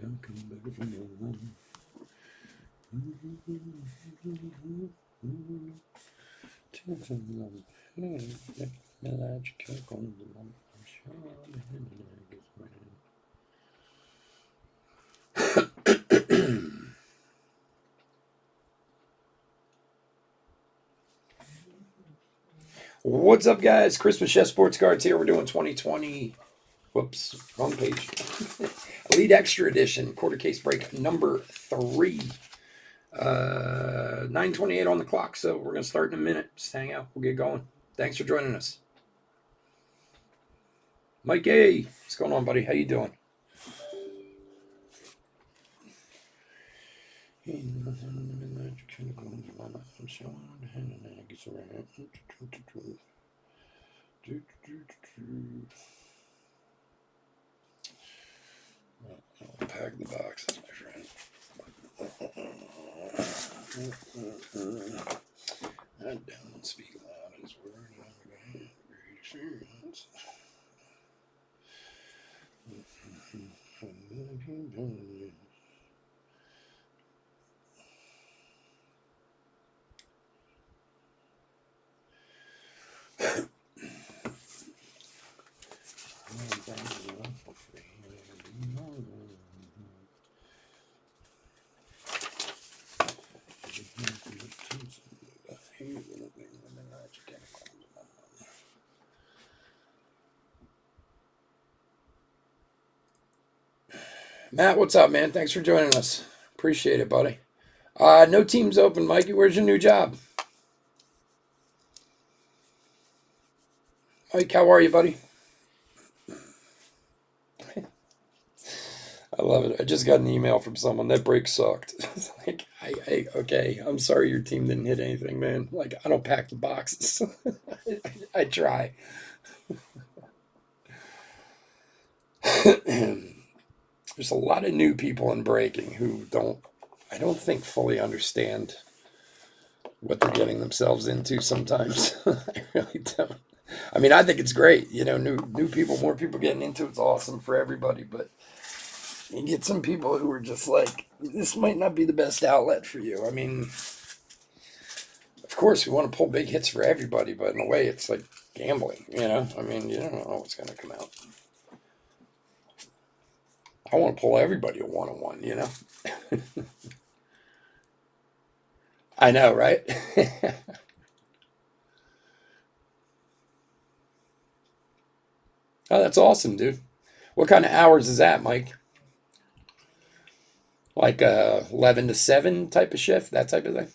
Come back from home. What's up, guys? Christmas Chef Sports Cards here. We're doing 2020. Whoops, wrong page. Elite Extra Edition, quarter case break number 3. 9:28 on the clock, so we're going to start in a minute. Just hang out. We'll get going. Thanks for joining us. Mike A, what's going on, buddy? How you doing? I'll pack the boxes, my friend. I don't speak loud as word. Great experience. Matt, what's up, man? Thanks for joining us. Appreciate it, buddy. No teams open, Mikey. Where's your new job? Mike, how are you, buddy? I love it. I just got an email from someone. That break sucked. It's like, okay, I'm sorry your team didn't hit anything, man. Like, I don't pack the boxes. I try. There's a lot of new people in breaking who I don't think fully understand what they're getting themselves into sometimes. I really don't. I mean, I think it's great. You know, new people, more people getting into it's awesome for everybody. But you get some people who are just like, this might not be the best outlet for you. I mean, of course, we want to pull big hits for everybody, but in a way, it's like gambling. You know, I mean, you don't know what's going to come out. I want to pull everybody a one-on-one, you know? I know, right? Oh, that's awesome, dude. What kind of hours is that, Mike? Like 11 to 7 type of shift, that type of thing?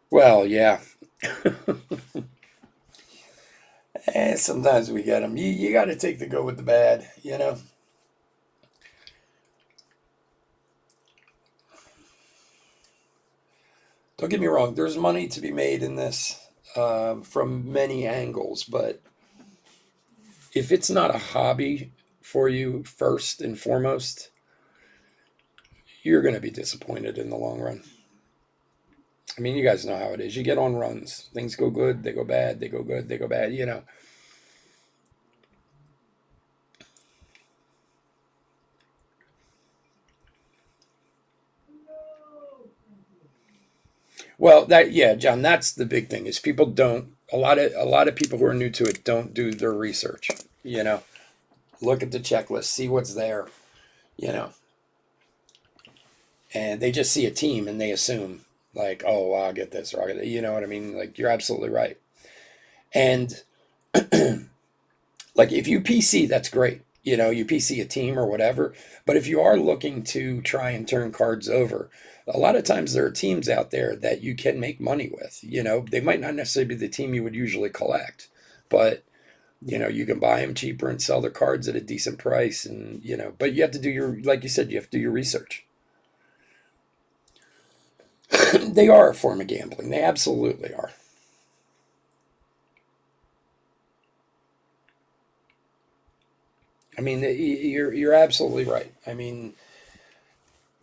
Well, yeah. Sometimes we get them. You got to take the good with the bad, you know? Don't get me wrong, there's money to be made in this from many angles, but if it's not a hobby for you first and foremost, you're going to be disappointed in the long run. I mean, you guys know how it is. You get on runs. Things go good, they go bad, they go good, they go bad, you know. Well, yeah, John, that's the big thing is people don't a lot of people who are new to it don't do their research, you know. Look at the checklist, see what's there, you know. And they just see a team and they assume like, "Oh, well, I'll get this or I'll get that." You know what I mean? Like you're absolutely right. And like if you PC, that's great. You know, you PC a team or whatever. But if you are looking to try and turn cards over, a lot of times there are teams out there that you can make money with. You know, they might not necessarily be the team you would usually collect, but you know, you can buy them cheaper and sell their cards at a decent price. And, you know, but you have to do like you said, you have to do your research. They are a form of gambling. They absolutely are. I mean, you're absolutely right. I mean,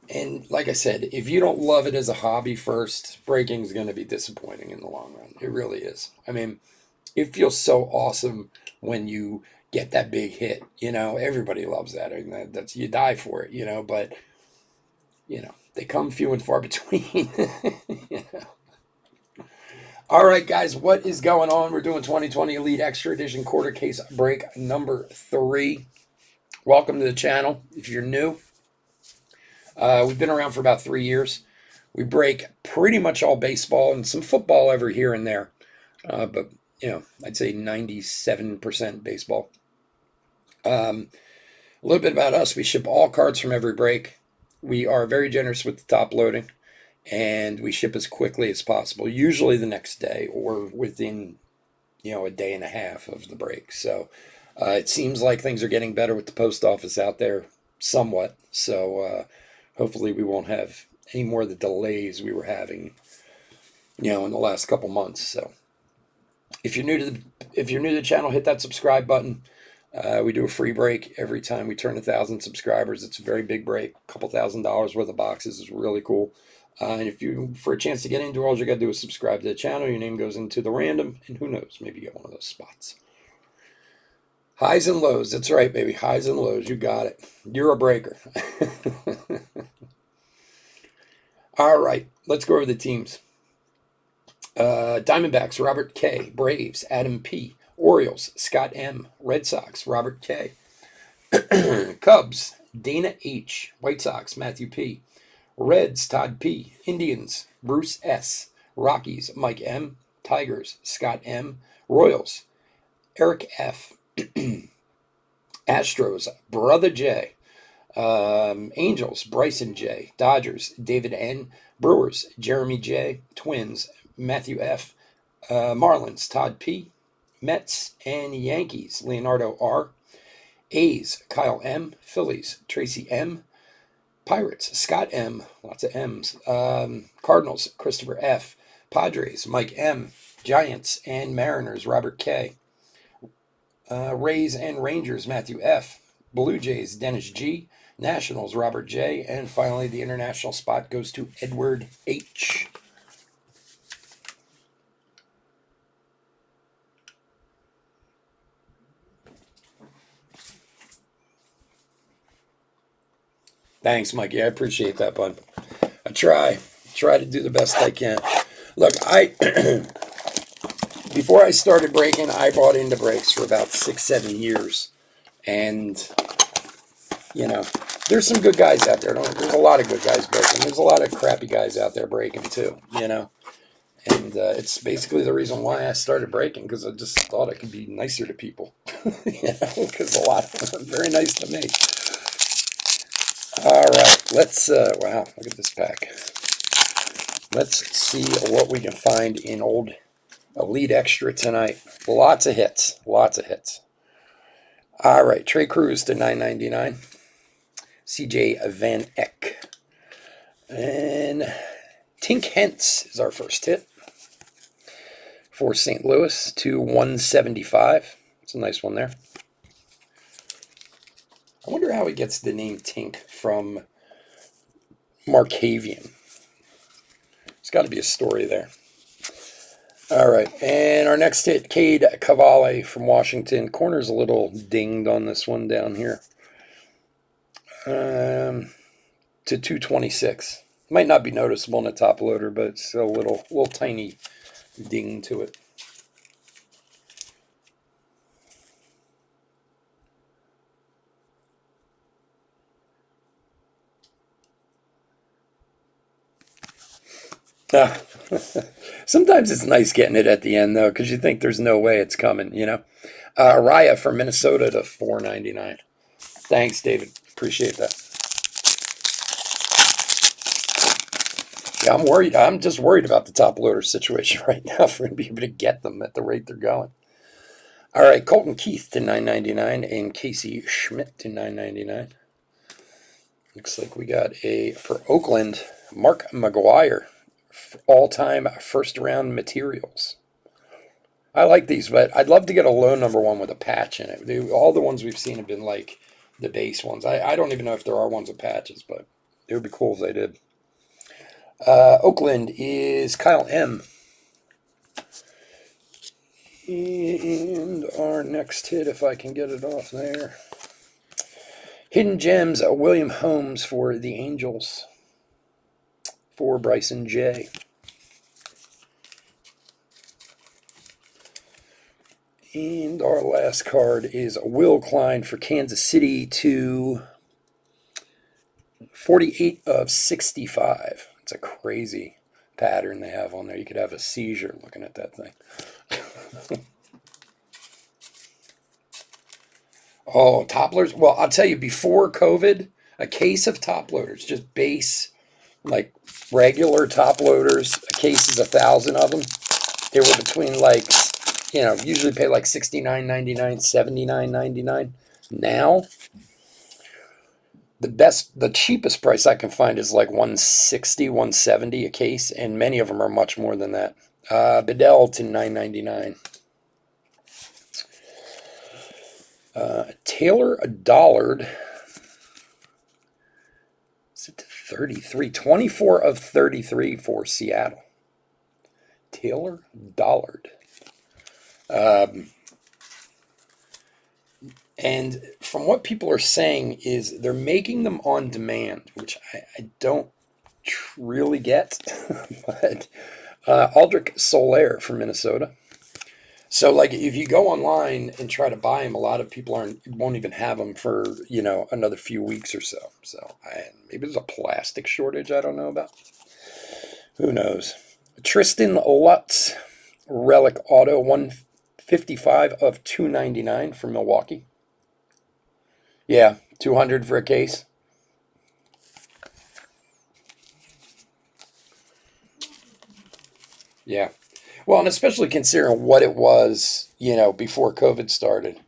And like I said, if you don't love it as a hobby first, breaking is going to be disappointing in the long run. It really is. I mean, it feels so awesome when you get that big hit. Everybody loves that. And that's you die for it. But they come few and far between. you know. All right, guys, what is going on? We're doing 2020 Elite Extra Edition quarter case break number 3. Welcome to the channel. If you're new, we've been around for about 3 years. We break pretty much all baseball and some football every here and there. But, I'd say 97% baseball. A little bit about us. We ship all cards from every break. We are very generous with the top loading, and we ship as quickly as possible, usually the next day or within, a day and a half of the break. So it seems like things are getting better with the post office out there somewhat. So hopefully we won't have any more of the delays we were having, in the last couple months. So if you're new to the channel, hit that subscribe button. We do a free break every time we turn 1,000 subscribers. It's a very big break. A couple $1,000s worth of boxes is really cool. And if you, for a chance to get into it, all you got to do is subscribe to the channel. Your name goes into the random, and who knows, maybe you get one of those spots. Highs and lows. That's right, baby. Highs and lows. You got it. You're a breaker. All right. Let's go over the teams. Diamondbacks, Robert K. Braves, Adam P. Orioles, Scott M. Red Sox, Robert K. Cubs, Dana H. White Sox, Matthew P. Reds, Todd P. Indians, Bruce S. Rockies, Mike M. Tigers, Scott M. Royals, Eric F. Astros, Brother J. Angels, Bryson J. Dodgers, David N. Brewers, Jeremy J. Twins, Matthew F. Marlins, Todd P. Mets and Yankees, Leonardo R. A's, Kyle M. Phillies, Tracy M. Pirates, Scott M. Lots of M's. Cardinals, Christopher F. Padres, Mike M. Giants and Mariners, Robert K. Rays and Rangers, Matthew F. Blue Jays, Dennis G. Nationals, Robert J. And finally, the international spot goes to Edward H. Thanks, Mikey. I appreciate that, bud. I try to do the best I can. Look, before I started breaking, I bought into breaks for about 6-7 years. And, there's some good guys out there. There's a lot of good guys breaking. There's a lot of crappy guys out there breaking too, And it's basically the reason why I started breaking, because I just thought I could be nicer to people. Because a lot of them are very nice to me. All right, let's, wow, look at this pack. Let's see what we can find in old Elite Extra tonight. Lots of hits, lots of hits. All right, Trey Cruz to $9.99. CJ Van Eck. And Tink Hence is our first hit for St. Louis to $175. It's a nice one there. I wonder how he gets the name Tink from Markavian. There's got to be a story there. All right, and our next hit, Cade Cavalli from Washington. Corner's a little dinged on this one down here. To $226. Might not be noticeable in a top loader, but it's a little tiny ding to it. Sometimes it's nice getting it at the end, though, because you think there's no way it's coming, Raya from Minnesota to $4.99. Thanks, David. Appreciate that. Yeah, I'm worried. I'm just worried about the top loader situation right now for him to be able to get them at the rate they're going. All right, Colton Keith to $9.99 and Casey Schmidt to $9.99. Looks like we got for Oakland, Mark McGwire. All-time first-round materials. I like these, but I'd love to get a low number one with a patch in it. All the ones we've seen have been like the base ones. I don't even know if there are ones with patches, but It would be cool if they did. Oakland is Kyle M. And our next hit, if I can get it off there. Hidden Gems, William Holmes for the Angels. For Bryson J. And our last card is Will Klein for Kansas City to 48 of 65. It's a crazy pattern they have on there. You could have a seizure looking at that thing. Oh, topplers. Well, I'll tell you, before COVID, a case of top loaders, just base, like regular top loaders, a case is 1,000 of them. They were between like, usually pay like $69.99, $79.99. Now, the cheapest price I can find is like $160, $170 a case, and many of them are much more than that. Bedell to $9.99. Taylor Dollard. Is it 33? 24 of 33 for Seattle. Taylor Dollard. And from what people are saying is they're making them on demand, which I don't really get. But Aldrich Soler from Minnesota. So, like, if you go online and try to buy them, a lot of people won't even have them for, another few weeks or so. So, maybe there's a plastic shortage I don't know about. Who knows? Tristan Lutz, Relic Auto, 155 of 299 from Milwaukee. Yeah, 200 for a case. Yeah. Well, and especially considering what it was, before COVID started.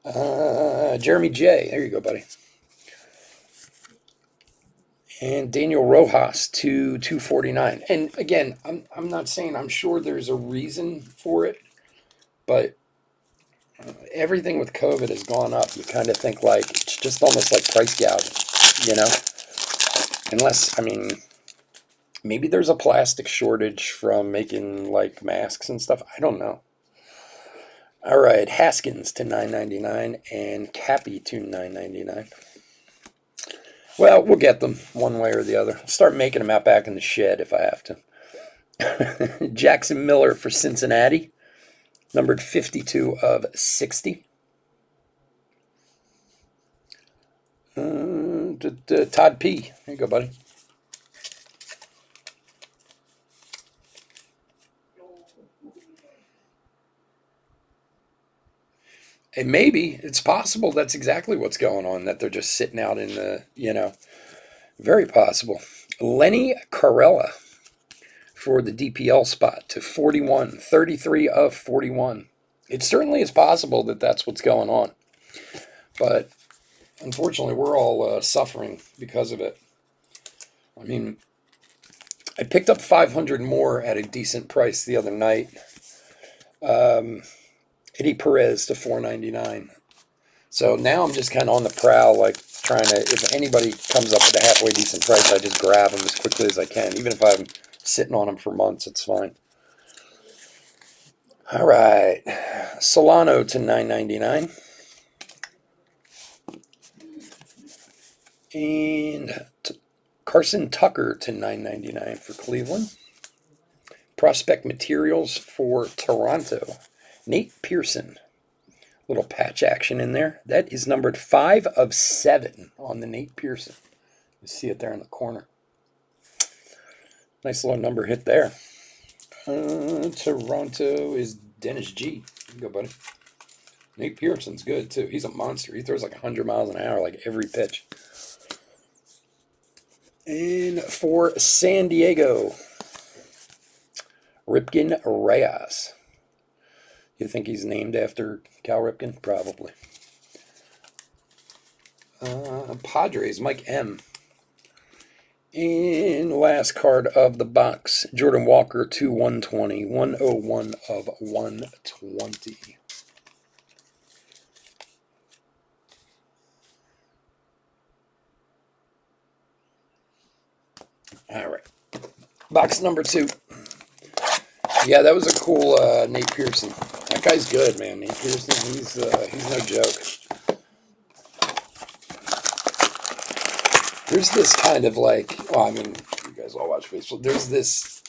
Jeremy J. There you go, buddy. And Daniel Rojas to 249. And again, I'm not saying I'm sure there's a reason for it, but everything with COVID has gone up. You kind of think like it's just almost like price gouging, Unless, maybe there's a plastic shortage from making like masks and stuff. I don't know. All right, Haskins to $9.99 and Cappy to $9.99. Well, we'll get them one way or the other. I'll start making them out back in the shed if I have to. Jackson Miller for Cincinnati, numbered 52 of 60. Todd P. There you go, buddy. And maybe it's possible that's exactly what's going on, that they're just sitting out in the, very possible. Lenny Carella for the DPL spot to 41, 33 of 41. It certainly is possible that that's what's going on. But unfortunately, we're all suffering because of it. I picked up 500 more at a decent price the other night. Eddie Perez to $4.99. So now I'm just kind of on the prowl, like trying to, if anybody comes up with a halfway decent price, I just grab them as quickly as I can. Even if I'm sitting on them for months, it's fine. All right. Solano to $9.99. And Carson Tucker to $9.99 for Cleveland. Prospect Materials for Toronto. Nate Pearson. Little patch action in there. That is numbered 5 of 7 on the Nate Pearson. You see it there in the corner. Nice little number hit there. Toronto is Dennis G. There you go, buddy. Nate Pearson's good, too. He's a monster. He throws like 100 miles an hour, like every pitch. And for San Diego, Ripken Reyes. You think he's named after Cal Ripken? Probably. Padres, Mike M. And last card of the box, Jordan Walker to 120. 101 of 120. All right. Box number 2. Yeah, that was a cool Nate Pearson. That guy's good, man. Nate Pearson, he's no joke. There's this kind of like, well, I mean, you guys all watch baseball. There's this,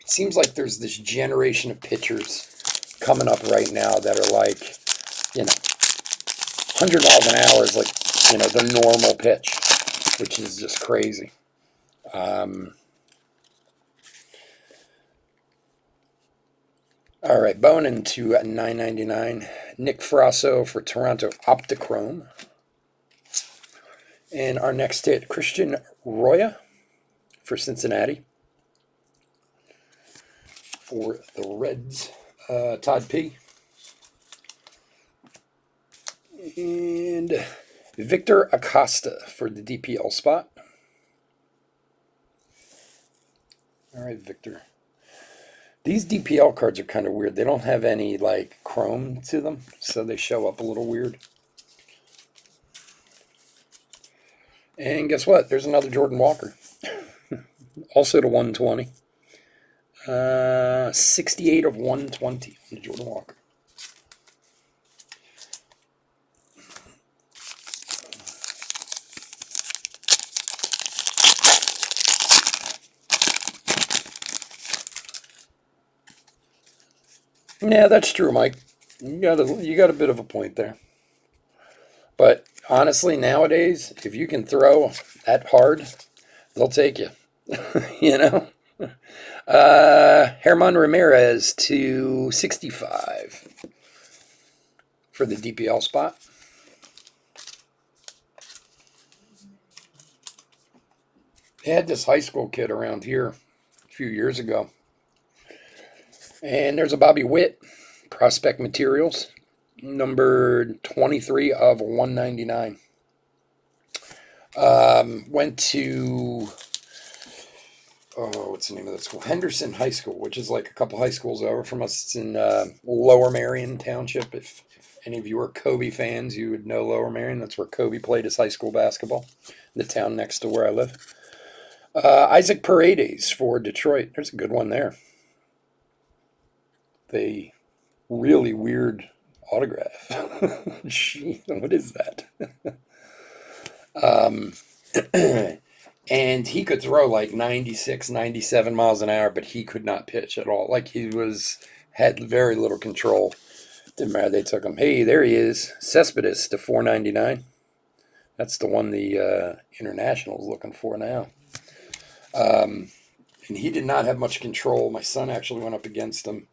it seems like there's this generation of pitchers coming up right now that are like, 100 miles an hour is like, their normal pitch, which is just crazy. All right, Bonin to $9.99. Nick Frasso for Toronto Optichrome. And our next hit, Christian Roya for Cincinnati. For the Reds, Todd P. And Victor Acosta for the DPL spot. All right, Victor. These DPL cards are kind of weird. They don't have any like chrome to them, so they show up a little weird. And guess what? There's another Jordan Walker. Also to 120. 68 of 120 on the Jordan Walker. Yeah, that's true, Mike. You got a bit of a point there. But honestly, nowadays, if you can throw that hard, they'll take you. Herman Ramirez to 65 for the DPL spot. They had this high school kid around here a few years ago. And there's a Bobby Witt, Prospect Materials, number 23 of 199. Went to, what's the name of that school? Henderson High School, which is like a couple high schools over from us. It's in Lower Marion Township. If any of you are Kobe fans, you would know Lower Marion. That's where Kobe played his high school basketball, the town next to where I live. Isaac Paredes for Detroit. There's a good one there. The really weird autograph. Gee, what is that? And he could throw like 96, 97 miles an hour, but he could not pitch at all. Like had very little control. Didn't matter. They took him. Hey, there he is. Cespedes to $4.99. That's the one the International is looking for now. And he did not have much control. My son actually went up against him.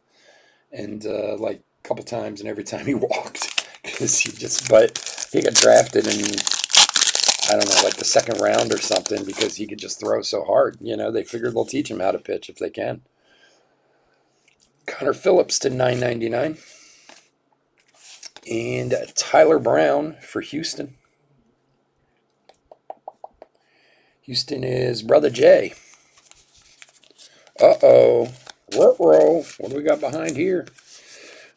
And like a couple times, and every time he walked, because but he got drafted in, I don't know, like the second round or something, because he could just throw so hard. They figured they'll teach him how to pitch if they can. Connor Phillips to $9.99. And Tyler Brown for Houston. Houston is Brother Jay. Uh-oh. What do we got behind here?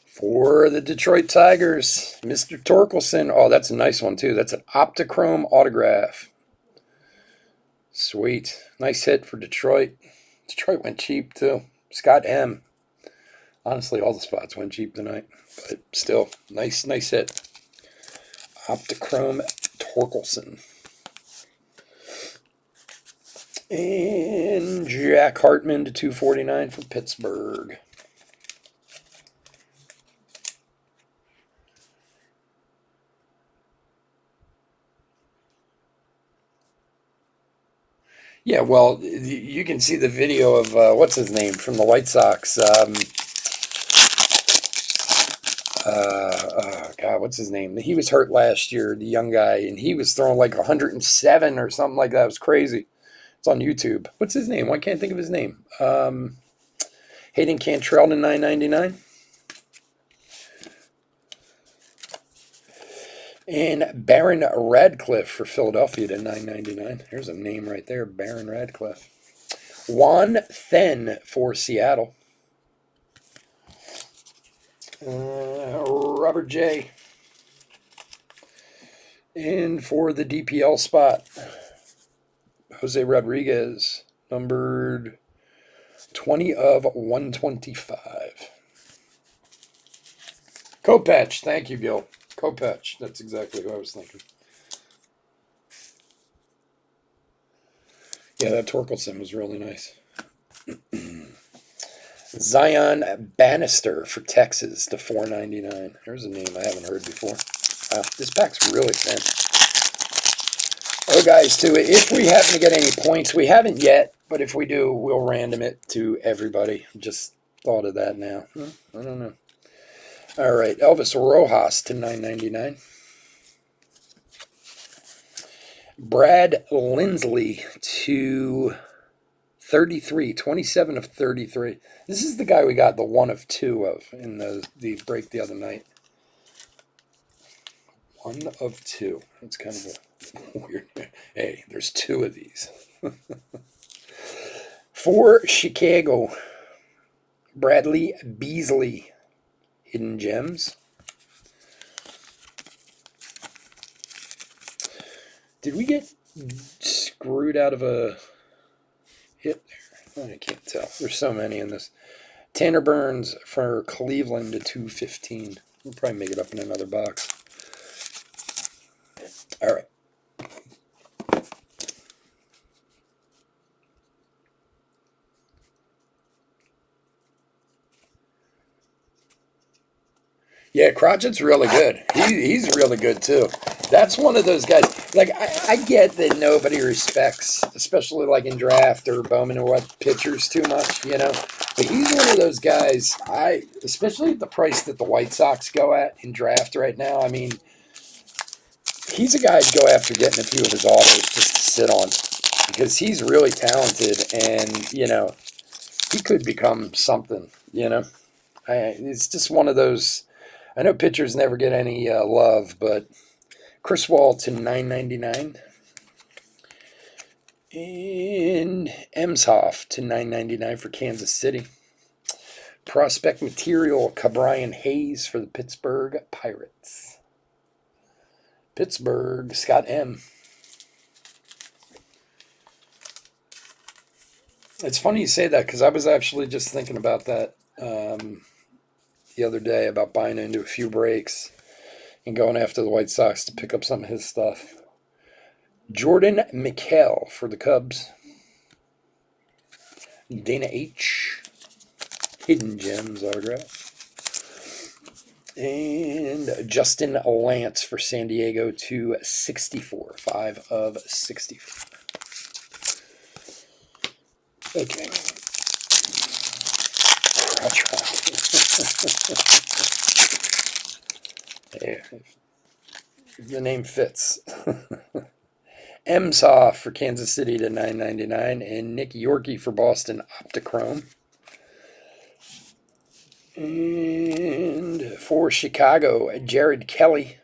For the Detroit Tigers, Mr. Torkelson. Oh, that's a nice one, too. That's an Optichrome autograph. Sweet. Nice hit for Detroit. Detroit went cheap, too. Scott M. Honestly, all the spots went cheap tonight. But still, nice hit. Optichrome Torkelson. And Jack Hartman to $2.49 for Pittsburgh. Yeah, well, you can see the video of what's his name from the White Sox. Oh God, what's his name? He was hurt last year, the young guy, and he was throwing like 107 or something like that. It was crazy. It's on YouTube. What's his name? Why can't I think of his name? Hayden Cantrell to $9.99. And Baron Radcliffe for Philadelphia to $9.99. There's a name right there, Baron Radcliffe. Juan Then for Seattle. Robert J. And for the DPL spot, Jose Rodriguez, Numbered 20 of 125. Kopech. Thank you, Gil. Kopech. That's exactly what I was thinking. Yeah, that Torkelson was really nice. Zion Bannister for Texas to $4.99. There's a name I haven't heard before. Wow, this pack's really thin. Oh, guys, too, if we happen to get any points, we haven't yet, but if we do, we'll random it to everybody. Just thought of that now. I don't know. All right, Elvis Rojas to $9.99. Brad Lindsley to 33, 27 of 33. This is the guy we got the 1 of 2 of in the break the other night. 1 of 2. That's kind of a weird. Hey, there's 2 of these. For Chicago, Bradley Beasley, Hidden Gems. Did we get screwed out of a hit there? I can't tell. There's so many in this. Tanner Burns for Cleveland to 215. We'll probably make it up in another box. All right. Yeah, Crotchet's really good. He's really good, too. That's one of those guys. Like, I get that nobody respects, especially like in draft or Bowman or what, pitchers too much, you know. But he's one of those guys, especially at the price that the White Sox go at in draft right now. I mean, he's a guy I'd go after getting a few of his autos just to sit on. Because he's really talented and, you know, he could become something, you know. It's just one of those. I know pitchers never get any love, but Chris Wall to $9.99. And Emshoff to $9.99 for Kansas City. Prospect material, Cabrian Hayes for the Pittsburgh Pirates. Pittsburgh, Scott M. It's funny you say that because I was actually just thinking about that the other day about buying into a few breaks and going after the White Sox to pick up some of his stuff. Jordan McHale for the Cubs. Dana H. Hidden Gems autograph. And Justin Lance for San Diego to 64. 5 of 64. Okay. Hey, the name fits. Emshoff for Kansas City to $9.99, and Nick Yorkie for Boston Optichrome. And for Chicago, Jared Kelly.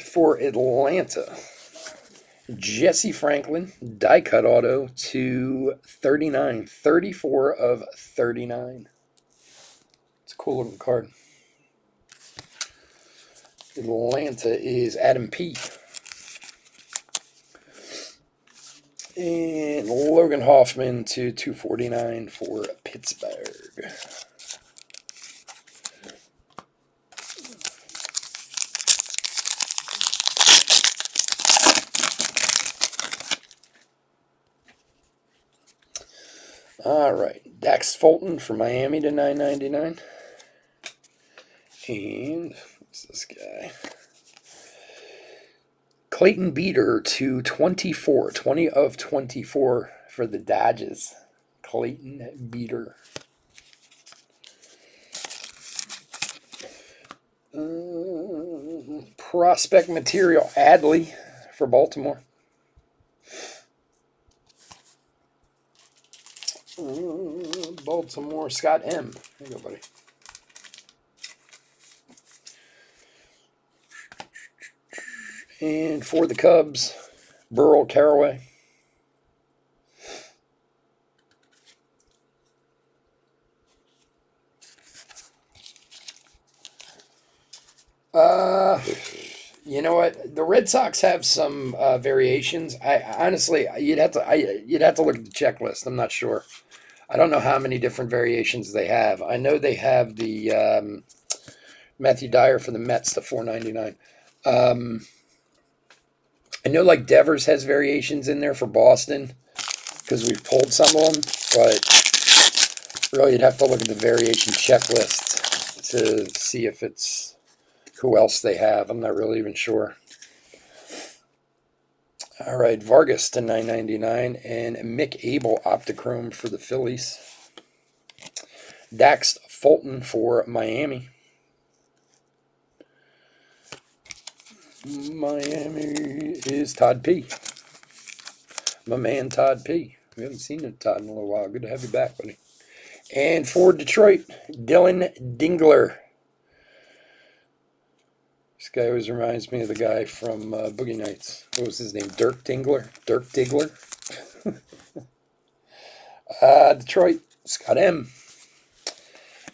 For Atlanta, Jesse Franklin, die cut auto to 39, 34 of 39. It's a cool looking card. Atlanta is Adam P. And Logan Hoffman to 249 for Pittsburgh. All right, Dax Fulton for Miami to $9.99. And what's this guy? Clayton Beeter to 24, 20 of 24 for the Dodgers. Clayton Beeter. Prospect material, Adley for Baltimore. Baltimore, Scott M. There you go, buddy. And for the Cubs, Burl Caraway. Uh, you know what? The Red Sox have some variations. I honestly, you'd have to look at the checklist. I'm not sure. I don't know how many different variations they have. I know they have the Matthew Dyer for the Mets, the 4.99. I know like Devers has variations in there for Boston because we've pulled some of them, but really you'd have to look at the variation checklist to see if it's who else they have. I'm not really even sure. All right, Vargas to 9.99 and Mick Abel Optichrome for the Phillies. Dax Fulton for Miami. Miami is Todd P. My man Todd P. We haven't seen it, Todd, in a little while. Good to have you back, buddy. And for Detroit, Dylan Dingler. This guy always reminds me of the guy from Boogie Nights. What was his name? Dirk Dingler? Dirk Diggler? Detroit, Scott M.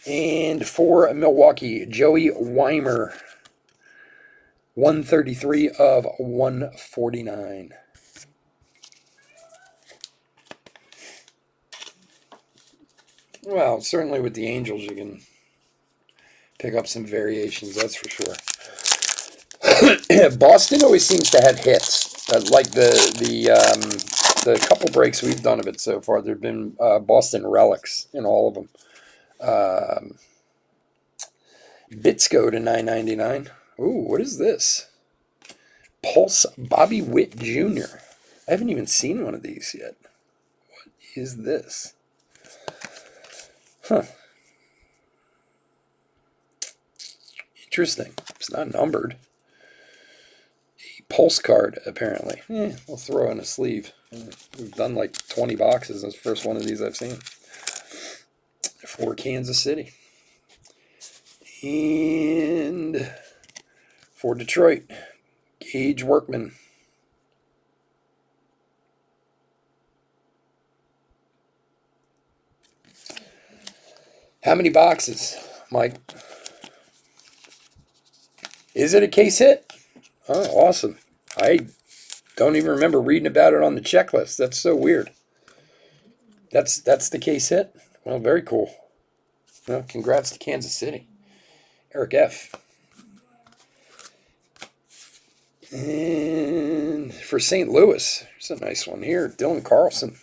And for Milwaukee, Joey Weimer. 133 of 149. Well, certainly with the Angels, you can pick up some variations, that's for sure. Boston always seems to have hits. Like the couple breaks we've done of it so far, there have been Boston relics in all of them. Bitsko to 9.99. Ooh, what is this? Pulse Bobby Witt Jr. I haven't even seen one of these yet. What is this? Huh. Interesting. It's not numbered. A pulse card, apparently. We'll throw in a sleeve. We've done like 20 boxes. That's the first one of these I've seen. For Kansas City. And for Detroit, Gage Workman. How many boxes, Mike? Is it a case hit? Oh, awesome. I don't even remember reading about it on the checklist. That's so weird. That's the case hit? Well, very cool. Well, congrats to Kansas City. Eric F. And for St. Louis, there's a nice one here. Dylan Carlson.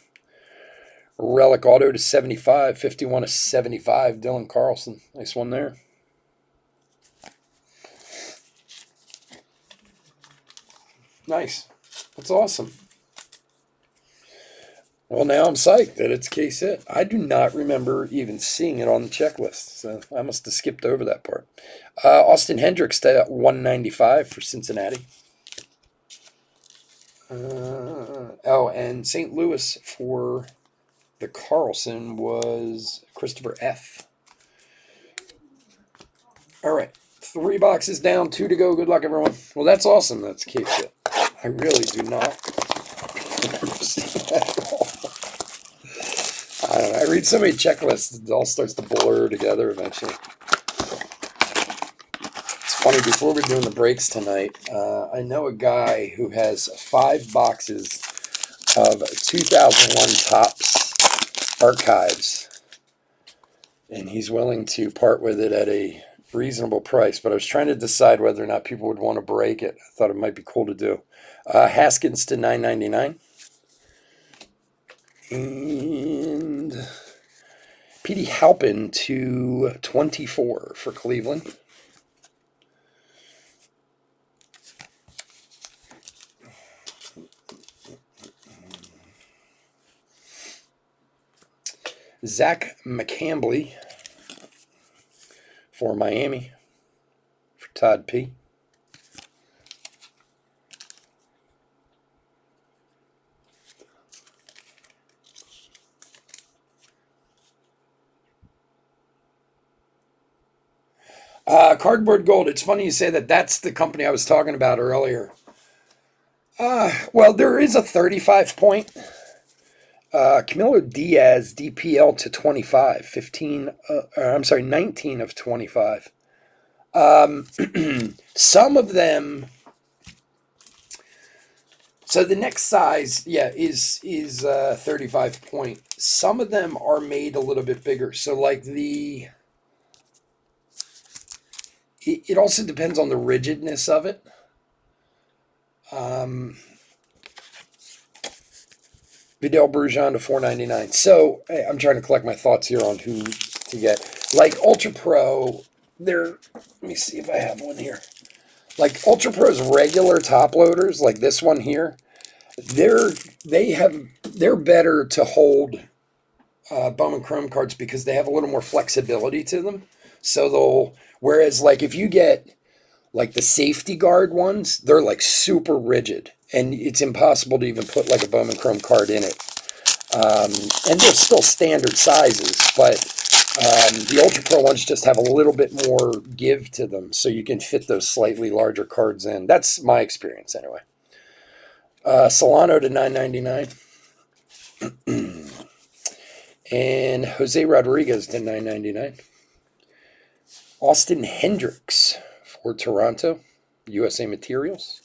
Relic auto to 75. 51 to 75. Dylan Carlson. Nice one there. Nice. That's awesome. Well, now I'm psyched that it's case hit. I do not remember even seeing it on the checklist, so I must have skipped over that part. Austin Hendricks to 195 for Cincinnati. And St. Louis for the Carlson was Christopher F. All right. 3 boxes down, 2 to go. Good luck, everyone. Well, that's awesome. That's case hit. I really do not remember seeing that at all. I don't know. I read so many checklists, it all starts to blur together eventually. It's funny, before we're doing the breaks tonight, I know a guy who has 5 boxes of 2001 Topps archives, and he's willing to part with it at a reasonable price, but I was trying to decide whether or not people would want to break it. I thought it might be cool to do. Haskins to 9.99. And Petey Halpin to 24 for Cleveland. Zach McCambley for Miami for Todd P. Cardboard Gold. It's funny you say that. That's the company I was talking about earlier. Well, there is a 35 point. Camilo Diaz, DPL to 25. 19 of 25. Some of them. So the next size, yeah, is 35 point. Some of them are made a little bit bigger. So like it also depends on the rigidness of it. Vidal Brujan to 499. So I'm trying to collect my thoughts here on who to get. Like Ultra Pro, they're. Let me see if I have one here. Like Ultra Pro's regular top loaders, like this one here, they're better to hold Bowman Chrome cards because they have a little more flexibility to them. So whereas like if you get like the safety guard ones, they're like super rigid and it's impossible to even put like a Bowman Chrome card in it. And they're still standard sizes, but the Ultra Pro ones just have a little bit more give to them, so you can fit those slightly larger cards in. That's my experience anyway. Solano to $9.99. And Jose Rodriguez to $9.99. Austin Hendricks for Toronto, USA Materials.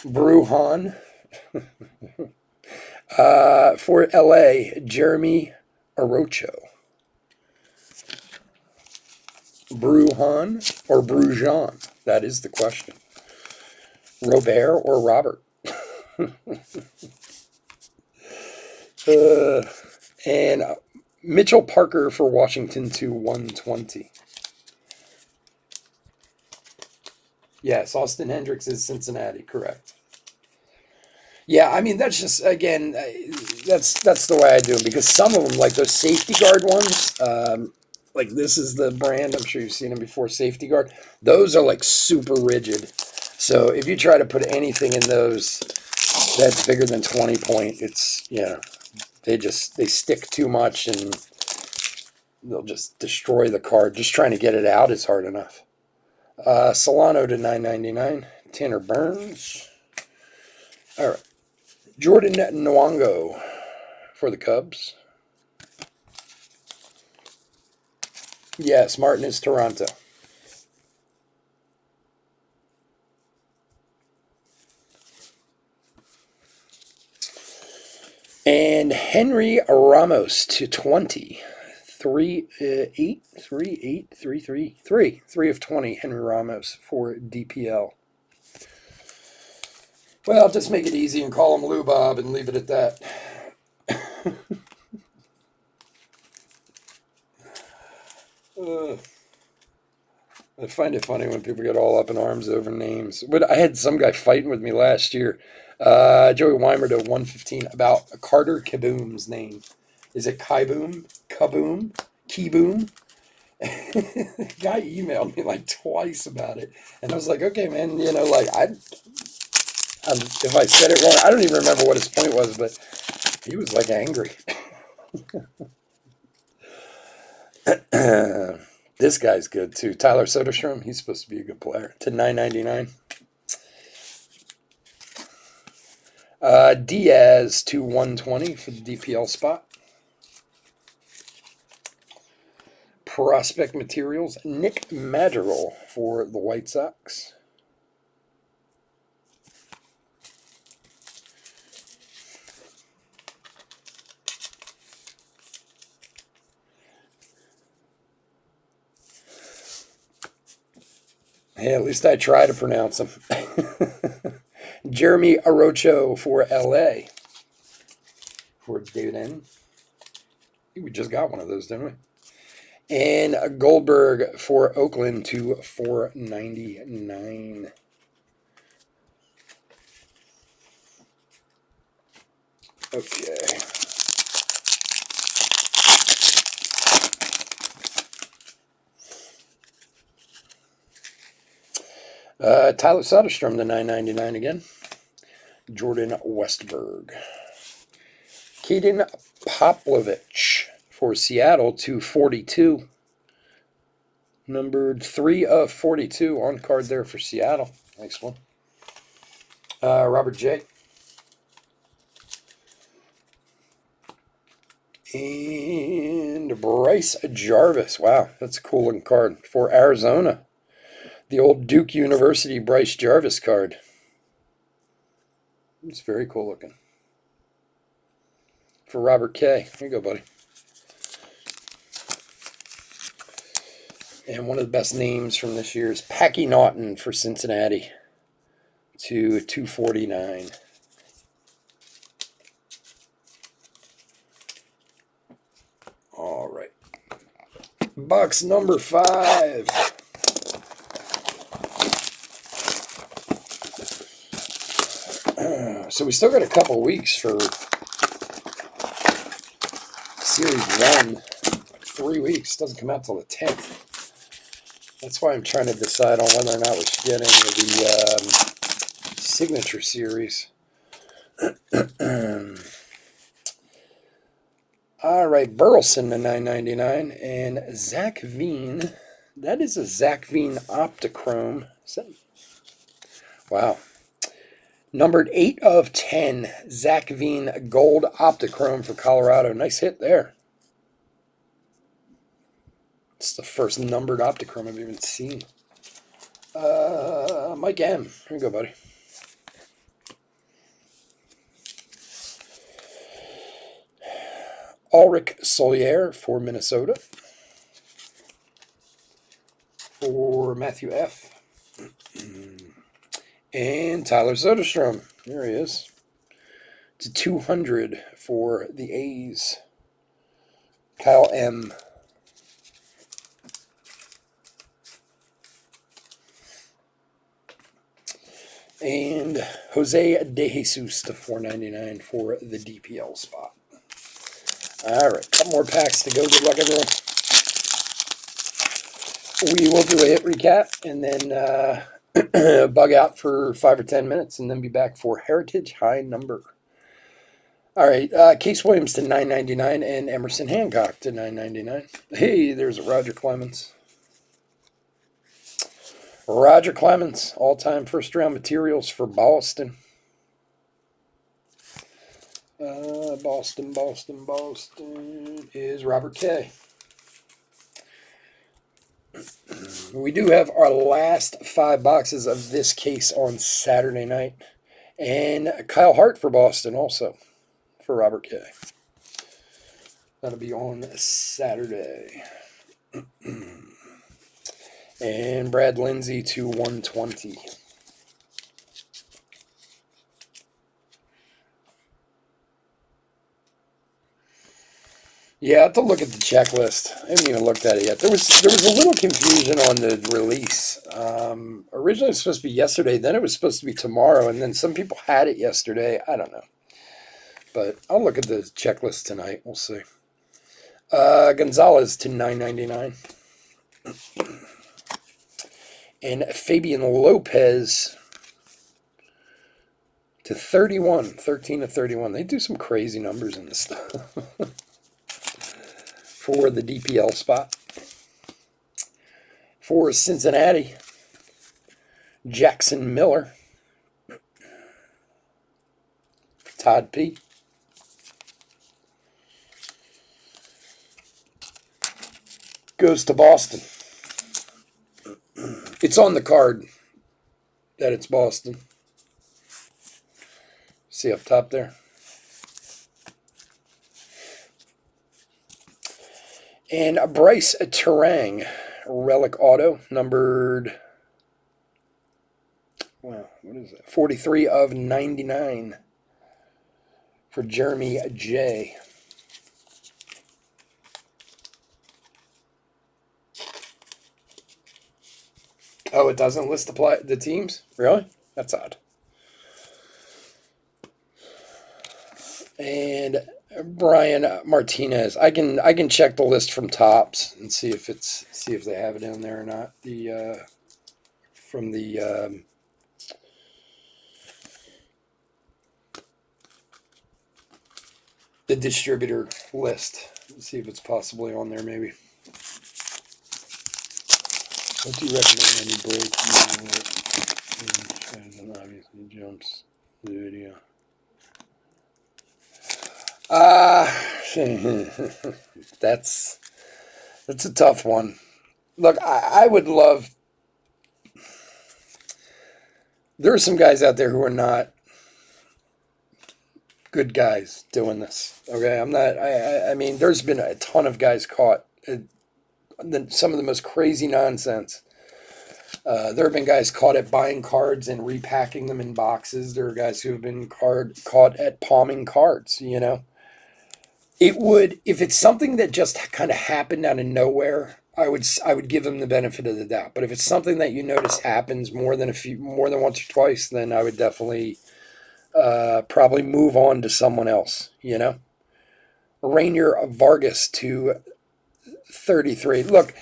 Brujan. For LA, Jeremy Arocho. Brujan or Brujan? That is the question. Robert or Robert? And Mitchell Parker for Washington to 120. Yes, Austin Hendricks is Cincinnati, correct. Yeah, I mean that's just again, that's the way I do them because some of them, like those safety guard ones, like this is the brand. I'm sure you've seen them before. Safety guard. Those are like super rigid. So if you try to put anything in those that's bigger than 20 point, it's they stick too much and they'll just destroy the card. Just trying to get it out is hard enough. Solano to $9.99. Tanner Burns. All right. Jordan Nwango for the Cubs. Yes, Martin is Toronto. And Henry Ramos to 20. 3 of 20. Henry Ramos for DPL. Well, just make it easy and call him Lou Bob and leave it at that. I find it funny when people get all up in arms over names. But I had some guy fighting with me last year, Joey Weimer to 115, about Carter Kieboom's name. Is it Kieboom? Kaboom? Keyboom? The guy emailed me like twice about it, and I was like, okay, man, like if I said it wrong, I don't even remember what his point was, but he was like angry. This guy's good too. Tyler Soderstrom, he's supposed to be a good player. To $9.99. Diaz to 120 for the DPL spot. Prospect Materials, Nick Madrigal for the White Sox. Hey, at least I try to pronounce them. Jeremy Arocho for LA. For David N. We just got one of those, didn't we? And Goldberg for Oakland to $4.99. Okay. Tyler Soderstrom to $9.99 again. Jordan Westberg. Kaden Poplovich for Seattle to 42. Numbered 3 of 42 on card there for Seattle. Nice one. Robert J. And Bryce Jarvis. Wow, that's a cool looking card for Arizona. The old Duke University Bryce Jarvis card. It's very cool looking. For Robert K. Here you go, buddy. And one of the best names from this year is Packy Naughton for Cincinnati to 249. All right. Box number 5. So we still got a couple weeks for Series 1. 3 weeks. Doesn't come out till the 10th. That's why I'm trying to decide on whether or not we should get into the Signature Series. All right, Burleson to $9.99 and Zach Veen. That is a Zach Veen Optichrome. Wow. Numbered 8 of 10. Zach Veen Gold Optichrome for Colorado. Nice hit there. It's the first numbered Optichrome I've even seen. Mike M. Here you go, buddy. Ulrich Solier for Minnesota. For Matthew F. And Tyler Soderstrom. There he is. To 200 for the A's. Kyle M. And Jose De Jesus to $4.99 for the DPL spot. All right, couple more packs to go. Good luck, everyone. We will do a hit recap and then bug out for 5 or 10 minutes and then be back for Heritage High Number. All right, Case Williams to $9.99 and Emerson Hancock to $9.99. Hey, there's a Roger Clemens. Roger Clemens, all-time first-round materials for Boston. Boston is Robert K. We do have our last 5 boxes of this case on Saturday night. And Kyle Hart for Boston also for Robert K. That'll be on Saturday. And Brad Lindsay to 120. Yeah, I have to look at the checklist. I haven't even looked at it yet. There was a little confusion on the release. Originally it was supposed to be yesterday, then it was supposed to be tomorrow, and then some people had it yesterday. I don't know. But I'll look at the checklist tonight. We'll see. Gonzalez to $9.99. And Fabian Lopez to 31, 13 to 31. They do some crazy numbers in this stuff. For the DPL spot. For Cincinnati, Jackson Miller. Todd P. Goes to Boston. It's on the card that it's Boston. See up top there? And Bryce Terang, relic auto, numbered, wow, what is that? 43 of 99 for Jeremy J. Oh, it doesn't list the teams? Really? That's odd. And Brian Martinez. I can check the list from Topps and see if they have it in there or not. From the distributor list. Let's see if it's possibly on there, maybe. What do you recommend when you break? And obviously jumps the video. That's a tough one. Look, I would love. There are some guys out there who are not good guys doing this. Okay, I'm not. I mean, there's been a ton of guys caught. Some of the most crazy nonsense. There have been guys caught at buying cards and repacking them in boxes. There are guys who have been caught at palming cards. You know, it would, if it's something that just kind of happened out of nowhere, I would give them the benefit of the doubt. But if it's something that you notice happens more than once or twice, then I would definitely probably move on to someone else. You know, Rainier Vargas to 33. Look,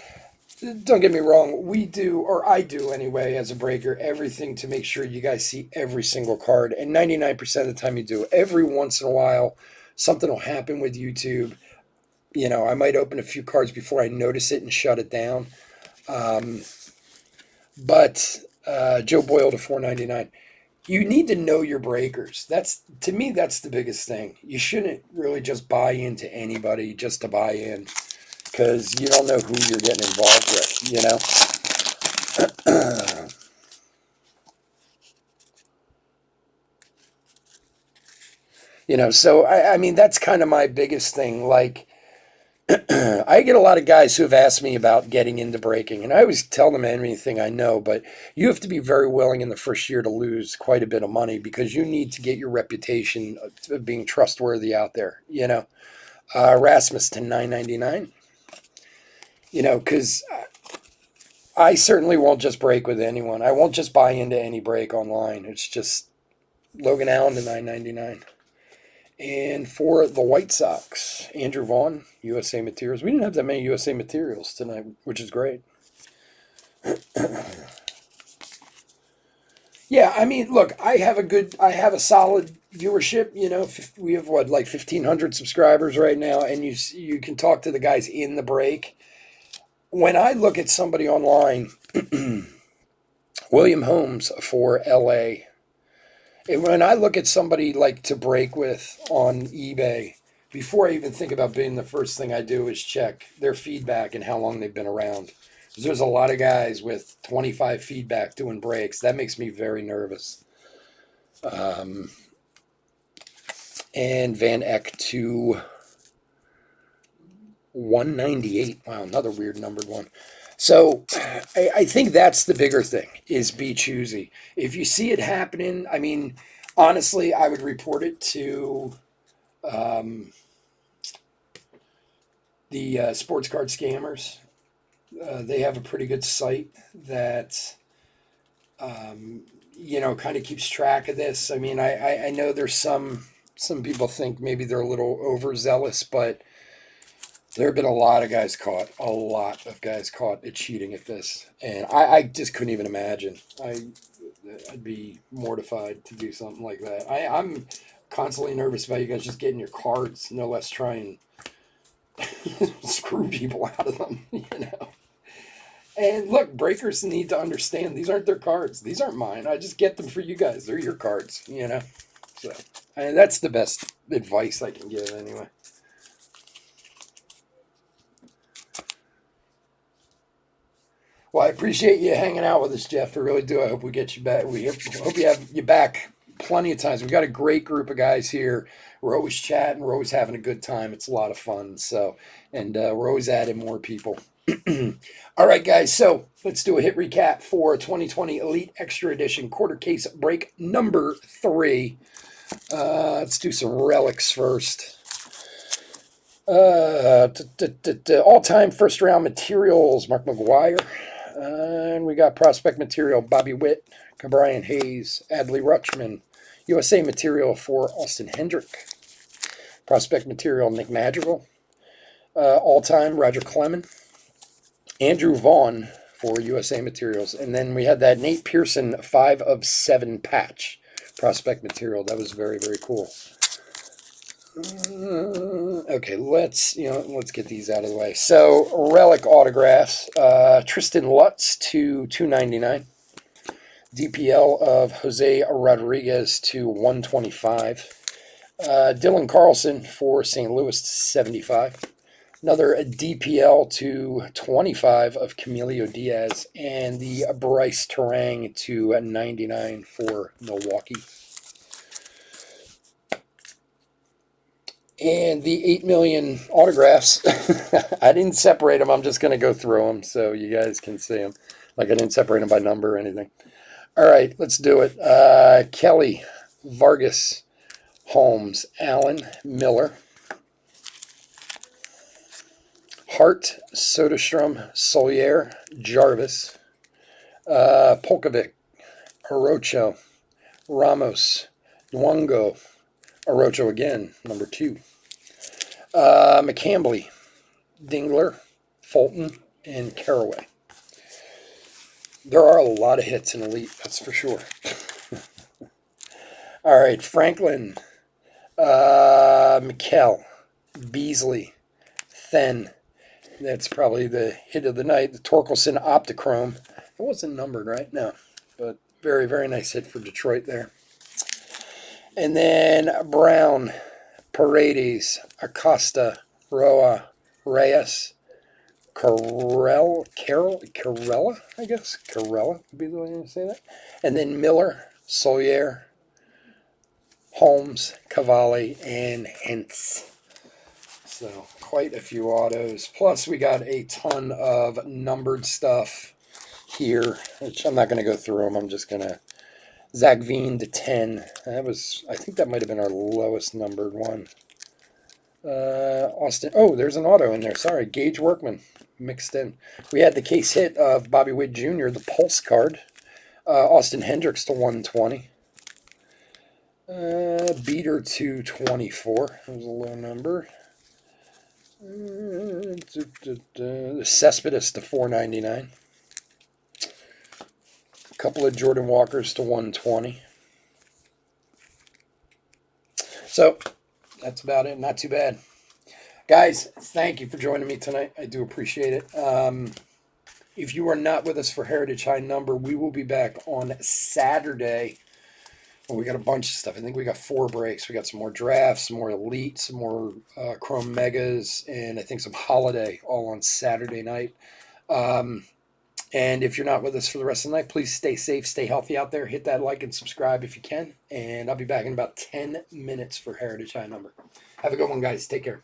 don't get me wrong. We do, or I do anyway, as a breaker, everything to make sure you guys see every single card. And 99% of the time you do. Every once in a while, something will happen with YouTube. You know, I might open a few cards before I notice it and shut it down. But Joe Boyle to 499. You need to know your breakers. To me, that's the biggest thing. You shouldn't really just buy into anybody just to buy in, because you don't know who you're getting involved with, you know? You know, so I mean, that's kind of my biggest thing. Like, I get a lot of guys who have asked me about getting into breaking, and I always tell them anything I know, but you have to be very willing in the first year to lose quite a bit of money, because you need to get your reputation of being trustworthy out there, you know? Rasmus to 999. You know, because I certainly won't just break with anyone. I won't just buy into any break online. It's just Logan Allen to 999. And for the White Sox, Andrew Vaughn, USA Materials. We didn't have that many USA Materials tonight, which is great. Yeah, I mean, look, I have a solid viewership. You know, we have what, like 1,500 subscribers right now, and you can talk to the guys in the break. When I look at somebody online, William Holmes for LA. And when I look at somebody like to break with on eBay, before I even think about bidding, the first thing I do is check their feedback and how long they've been around. 'Cause there's a lot of guys with 25 feedback doing breaks. That makes me very nervous. And Van Eck to 198. Wow, another weird numbered one. So I think that's the bigger thing, is be choosy. If you see it happening, I mean, honestly, I would report it to the sports card scammers. They have a pretty good site that, you know, kind of keeps track of this. I mean, I know there's some people think maybe they're a little overzealous, but there have been a lot of guys caught at cheating at this, and I just couldn't even imagine. I'd be mortified to do something like that. I'm constantly nervous about you guys just getting your cards, no less try and screw people out of them, you know. And look, breakers need to understand these aren't their cards. These aren't mine. I just get them for you guys. They're your cards, you know. So, and that's the best advice I can give, anyway. Well, I appreciate you hanging out with us, Jeff. I really do. I hope we get you back. We hope you have you back plenty of times. We've got a great group of guys here. We're always chatting. We're always having a good time. It's a lot of fun. So, and we're always adding more people. All right, guys. So let's do a hit recap for 2020 Elite Extra Edition quarter case break number 3. Let's do some relics first. All-time first-round materials, Mark McGwire. And we got prospect material, Bobby Witt, Brian Hayes, Adley Rutschman. USA material for Austin Hendrick. Prospect material, Nick Madrigal. All-time, Roger Clemens. Andrew Vaughn for USA materials. And then we had that Nate Pearson 5 of 7 patch. Prospect material. That was very, very cool. Okay, let's get these out of the way. So relic autographs: Tristan Lutz to 299. DPL of Jose Rodriguez to 125. Dylan Carlson for St. Louis to 75. Another DPL to 25 of Camilo Diaz, and the Bryce Terang to 99 for Milwaukee. And the 8 million autographs, I didn't separate them. I'm just going to go through them so you guys can see them. Like I didn't separate them by number or anything. All right, let's do it. Kelly, Vargas, Holmes, Allen, Miller, Hart, Soderstrom, Solier, Jarvis, Polkovic, Orocho, Ramos, Luongo, Orocho again, number 2. McCambly, Dingler, Fulton, and Caraway. There are a lot of hits in Elite, that's for sure. All right, Franklin, McKell, Beasley, Then. That's probably the hit of the night. The Torkelson Optichrome. It wasn't numbered, right? No. But very, very nice hit for Detroit there. And then Brown, Paredes, Acosta, Roa, Reyes, Carella, I guess. Carella would be the way to say that. And then Miller, Solier, Holmes, Cavalli, and Hentz. So quite a few autos. Plus we got a ton of numbered stuff here, which I'm not going to go through them. I'm just going to... Zach Veen to 10. I think that might have been our lowest numbered one. Austin. Oh, there's an auto in there. Sorry. Gage Workman mixed in. We had the case hit of Bobby Witt Jr., the Pulse card. Austin Hendricks to 120. Beater to 24. That was a low number. The Cespedes to 499. A couple of Jordan Walkers to 120. So that's about it. Not too bad. Guys, thank you for joining me tonight. I do appreciate it. If you are not with us for Heritage High Number, we will be back on Saturday. Well, we got a bunch of stuff. I think we got 4 breaks. We got some more drafts, some more Elite, some more Chrome Megas, and I think some Holiday all on Saturday night. And if you're not with us for the rest of the night, please stay safe, stay healthy out there. Hit that like and subscribe if you can. And I'll be back in about 10 minutes for Heritage High Number. Have a good one, guys. Take care.